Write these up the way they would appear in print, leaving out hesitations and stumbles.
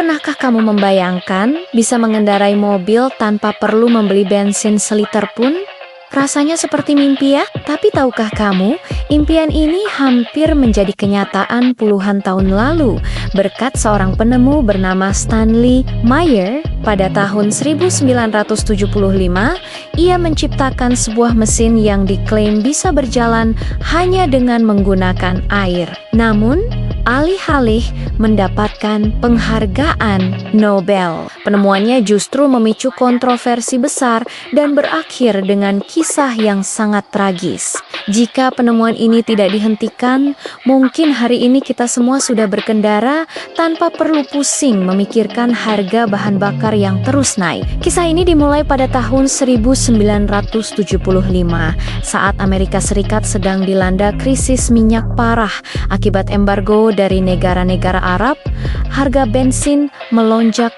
Pernahkah kamu membayangkan bisa mengendarai mobil tanpa perlu membeli bensin seliter pun? Rasanya seperti mimpi ya, tapi tahukah kamu, impian ini hampir menjadi kenyataan puluhan tahun lalu berkat seorang penemu bernama Stanley Meyer. Pada tahun 1975, ia menciptakan sebuah mesin yang diklaim bisa berjalan hanya dengan menggunakan air. Namun, alih-alih mendapatkan penghargaan Nobel, penemuannya justru memicu kontroversi besar dan berakhir dengan kisah yang sangat tragis. Jika penemuan ini tidak dihentikan, mungkin hari ini kita semua sudah berkendara tanpa perlu pusing memikirkan harga bahan bakar yang terus naik. Kisah ini dimulai pada tahun 1975 saat Amerika Serikat sedang dilanda krisis minyak parah akibat embargo dari negara-negara Arab. Harga bensin melonjak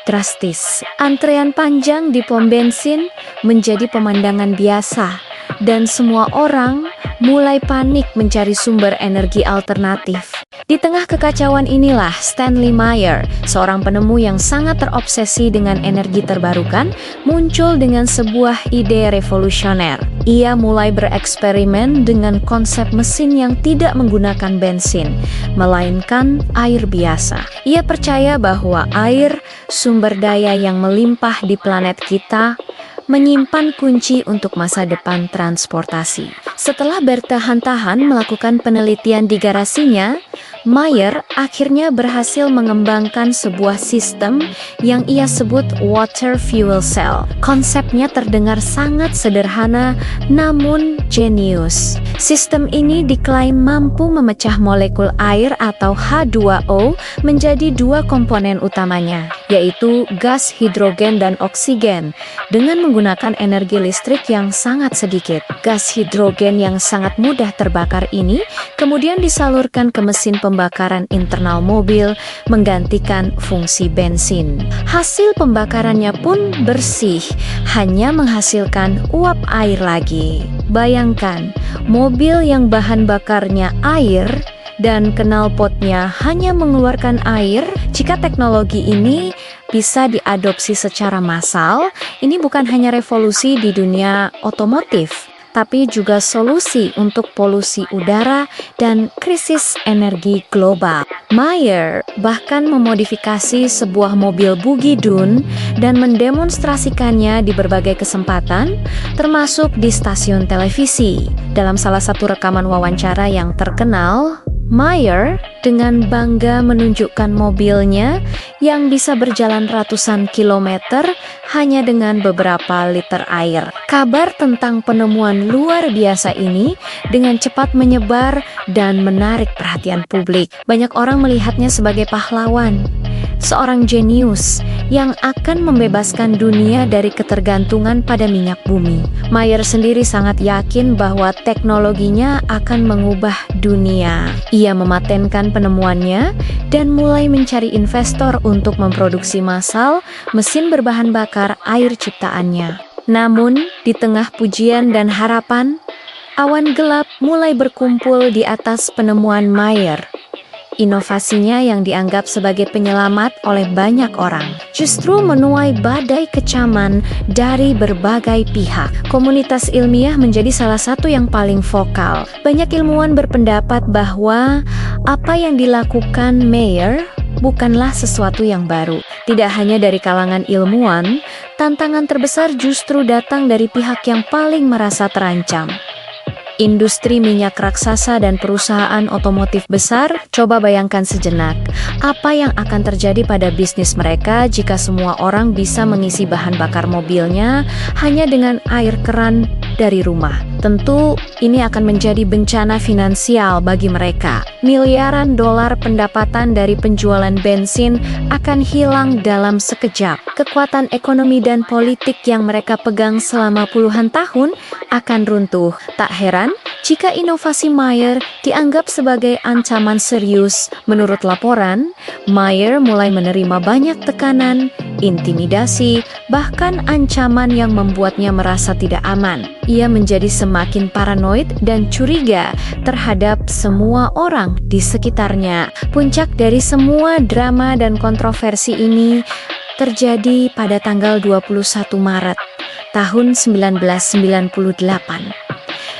drastis. Antrean panjang di pom bensin menjadi pemandangan biasa dan semua orang mulai panik mencari sumber energi alternatif. Di tengah kekacauan inilah Stanley Meyer, seorang penemu yang sangat terobsesi dengan energi terbarukan, muncul dengan sebuah ide revolusioner. Ia mulai bereksperimen dengan konsep mesin yang tidak menggunakan bensin, melainkan air biasa. Ia percaya bahwa air, sumber daya yang melimpah di planet kita, menyimpan kunci untuk masa depan transportasi. Setelah bertahan-tahan melakukan penelitian di garasinya, Meyer akhirnya berhasil mengembangkan sebuah sistem yang ia sebut water fuel cell. Konsepnya terdengar sangat sederhana namun jenius. Sistem ini diklaim mampu memecah molekul air atau H2O menjadi dua komponen utamanya, yaitu gas hidrogen dan oksigen, dengan menggunakan energi listrik yang sangat sedikit. Gas hidrogen yang sangat mudah terbakar ini kemudian disalurkan ke mesin pembakaran internal mobil, menggantikan fungsi bensin. Hasil pembakarannya pun bersih, hanya menghasilkan uap air lagi. Bayangkan, mobil yang bahan bakarnya air dan knalpotnya hanya mengeluarkan air. Jika teknologi ini bisa diadopsi secara massal, ini bukan hanya revolusi di dunia otomotif, tapi juga solusi untuk polusi udara dan krisis energi global. Meyer bahkan memodifikasi sebuah mobil Buggy Dun dan mendemonstrasikannya di berbagai kesempatan, termasuk di stasiun televisi. Dalam salah satu rekaman wawancara yang terkenal, Meyer dengan bangga menunjukkan mobilnya yang bisa berjalan ratusan kilometer hanya dengan beberapa liter air. Kabar tentang penemuan luar biasa ini dengan cepat menyebar dan menarik perhatian publik. Banyak orang melihatnya sebagai pahlawan, seorang jenius yang akan membebaskan dunia dari ketergantungan pada minyak bumi. Meyer sendiri sangat yakin bahwa teknologinya akan mengubah dunia. Ia mematenkan penemuannya dan mulai mencari investor untuk memproduksi massal mesin berbahan bakar air ciptaannya. Namun, di tengah pujian dan harapan, awan gelap mulai berkumpul di atas penemuan Meyer. Inovasinya yang dianggap sebagai penyelamat oleh banyak orang justru menuai badai kecaman dari berbagai pihak. Komunitas ilmiah menjadi salah satu yang paling vokal. Banyak ilmuwan berpendapat bahwa apa yang dilakukan Meyer bukanlah sesuatu yang baru. Tidak hanya dari kalangan ilmuwan, tantangan terbesar justru datang dari pihak yang paling merasa terancam. Industri minyak raksasa dan perusahaan otomotif besar. Coba bayangkan sejenak, apa yang akan terjadi pada bisnis mereka jika semua orang bisa mengisi bahan bakar mobilnya hanya dengan air keran dari rumah. Tentu ini akan menjadi bencana finansial bagi mereka. Miliaran dolar pendapatan dari penjualan bensin akan hilang dalam sekejap. Kekuatan ekonomi dan politik yang mereka pegang selama puluhan tahun akan runtuh. Tak heran jika inovasi Meyer dianggap sebagai ancaman serius. Menurut laporan, Meyer mulai menerima banyak tekanan intimidasi, bahkan ancaman yang membuatnya merasa tidak aman. Ia menjadi semakin paranoid dan curiga terhadap semua orang di sekitarnya. Puncak dari semua drama dan kontroversi ini terjadi pada tanggal 21 Maret tahun 1998.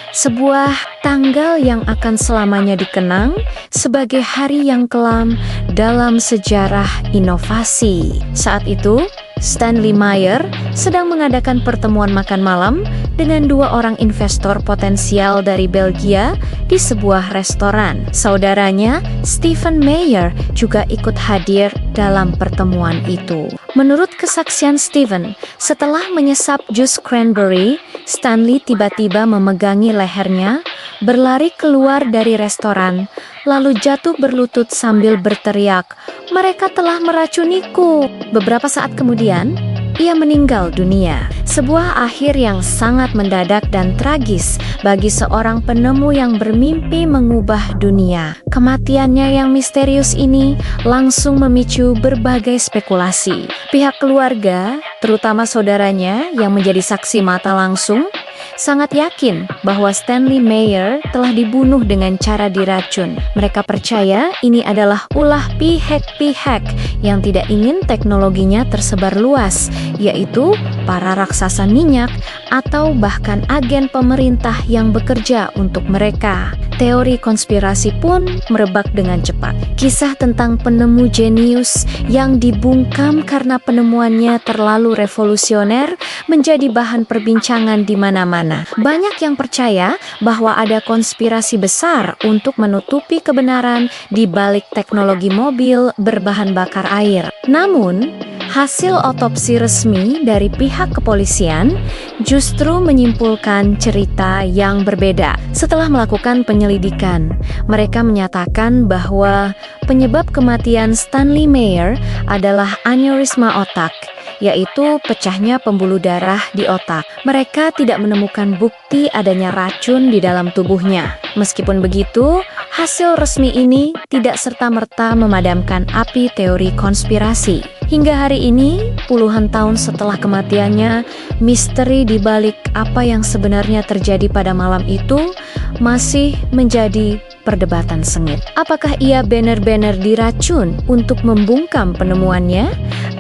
Sebuah tanggal yang akan selamanya dikenang sebagai hari yang kelam dalam sejarah inovasi. Saat itu, Stanley Meyer sedang mengadakan pertemuan makan malam dengan dua orang investor potensial dari Belgia di sebuah restoran. Saudaranya, Stephen Meyer, juga ikut hadir dalam pertemuan itu. Menurut kesaksian Stephen, setelah menyesap jus cranberry, Stanley tiba-tiba memegangi lehernya, berlari keluar dari restoran, lalu jatuh berlutut sambil berteriak, "Mereka telah meracuniku." Beberapa saat kemudian, ia meninggal dunia. Sebuah akhir yang sangat mendadak dan tragis bagi seorang penemu yang bermimpi mengubah dunia. Kematiannya yang misterius ini langsung memicu berbagai spekulasi. Pihak keluarga, terutama saudaranya yang menjadi saksi mata langsung, sangat yakin bahwa Stanley Meyer telah dibunuh dengan cara diracun. Mereka percaya ini adalah ulah pihak-pihak yang tidak ingin teknologinya tersebar luas, yaitu para raksasa minyak atau bahkan agen pemerintah yang bekerja untuk mereka. Teori konspirasi pun merebak dengan cepat. Kisah tentang penemu jenius yang dibungkam karena penemuannya terlalu revolusioner menjadi bahan perbincangan di mana-mana. Banyak yang percaya bahwa ada konspirasi besar untuk menutupi kebenaran di balik teknologi mobil berbahan bakar air. Namun, hasil otopsi resmi dari pihak kepolisian justru menyimpulkan cerita yang berbeda. Setelah melakukan penyelidikan, mereka menyatakan bahwa penyebab kematian Stanley Meyer adalah aneurisma otak, yaitu pecahnya pembuluh darah di otak. Mereka tidak menemukan bukti adanya racun di dalam tubuhnya. Meskipun begitu, hasil resmi ini tidak serta-merta memadamkan api teori konspirasi. Hingga hari ini, puluhan tahun setelah kematiannya, misteri di balik apa yang sebenarnya terjadi pada malam itu masih menjadi perdebatan sengit. Apakah ia benar-benar diracun untuk membungkam penemuannya,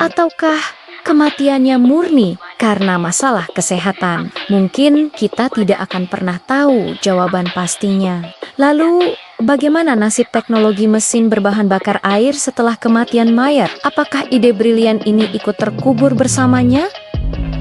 ataukah kematiannya murni karena masalah kesehatan? Mungkin kita tidak akan pernah tahu jawaban pastinya. Lalu, bagaimana nasib teknologi mesin berbahan bakar air setelah kematian Meyer? Apakah ide brilian ini ikut terkubur bersamanya?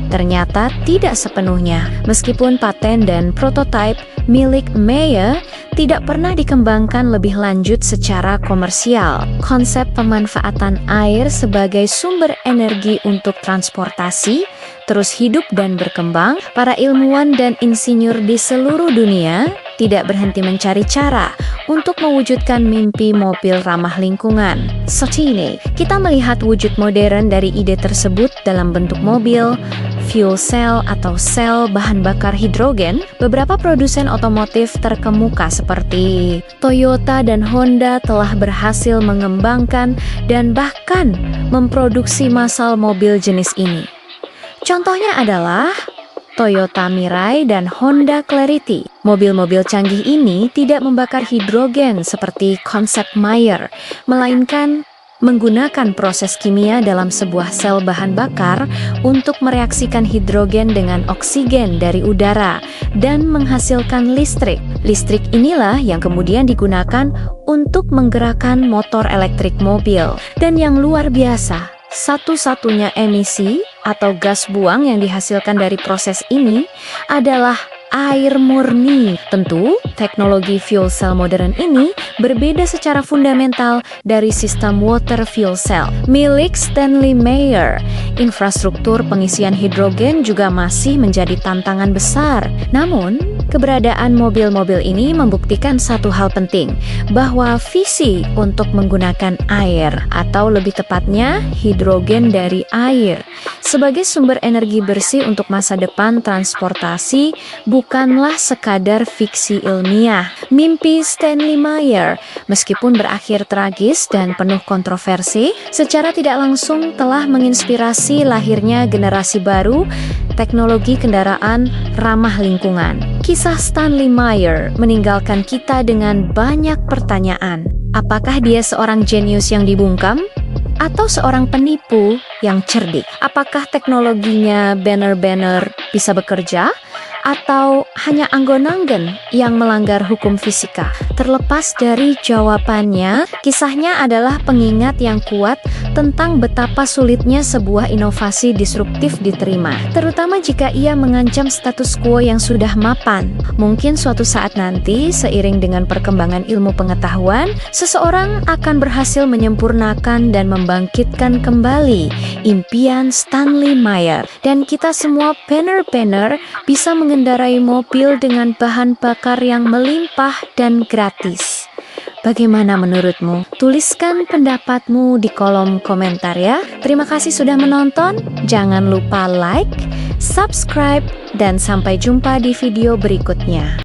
Ternyata tidak sepenuhnya. Meskipun paten dan prototipe milik Meyer tidak pernah dikembangkan lebih lanjut secara komersial, konsep pemanfaatan air sebagai sumber energi untuk transportasi terus hidup dan berkembang. Para ilmuwan dan insinyur di seluruh dunia tidak berhenti mencari cara untuk mewujudkan mimpi mobil ramah lingkungan. Saat ini, kita melihat wujud modern dari ide tersebut dalam bentuk mobil, fuel cell atau sel bahan bakar hidrogen. Beberapa produsen otomotif terkemuka seperti Toyota dan Honda telah berhasil mengembangkan dan bahkan memproduksi massal mobil jenis ini. Contohnya adalah Toyota Mirai dan Honda Clarity. Mobil-mobil canggih ini tidak membakar hidrogen seperti konsep Meyer, melainkan menggunakan proses kimia dalam sebuah sel bahan bakar untuk mereaksikan hidrogen dengan oksigen dari udara dan menghasilkan listrik. Listrik inilah yang kemudian digunakan untuk menggerakkan motor elektrik mobil. Dan yang luar biasa, satu-satunya emisi atau gas buang yang dihasilkan dari proses ini adalah air murni. Tentu, teknologi fuel cell modern ini berbeda secara fundamental dari sistem water fuel cell milik Stanley Meyer. Infrastruktur pengisian hidrogen juga masih menjadi tantangan besar. Namun, Keberadaan mobil-mobil ini membuktikan satu hal penting, bahwa visi untuk menggunakan air, atau lebih tepatnya hidrogen dari air, sebagai sumber energi bersih untuk masa depan transportasi bukanlah sekadar fiksi ilmiah. Mimpi Stanley Meyer, meskipun berakhir tragis dan penuh kontroversi, secara tidak langsung telah menginspirasi lahirnya generasi baru teknologi kendaraan ramah lingkungan. Kisah Stanley Meyer meninggalkan kita dengan banyak pertanyaan. Apakah dia seorang jenius yang dibungkam? Atau seorang penipu yang cerdik? Apakah teknologinya benar-benar bisa bekerja? Atau hanya anggon-anggon yang melanggar hukum fisika? Terlepas dari jawabannya, kisahnya adalah pengingat yang kuat tentang betapa sulitnya sebuah inovasi disruptif diterima, terutama jika ia mengancam status quo yang sudah mapan. Mungkin suatu saat nanti, seiring dengan perkembangan ilmu pengetahuan, seseorang akan berhasil menyempurnakan dan membangkitkan kembali impian Stanley Meyer, dan kita semua penner-penner bisa mengendarai mobil dengan bahan bakar yang melimpah dan gratis. Bagaimana menurutmu? Tuliskan pendapatmu di kolom komentar ya. Terima kasih sudah menonton. Jangan lupa like, subscribe, dan sampai jumpa di video berikutnya.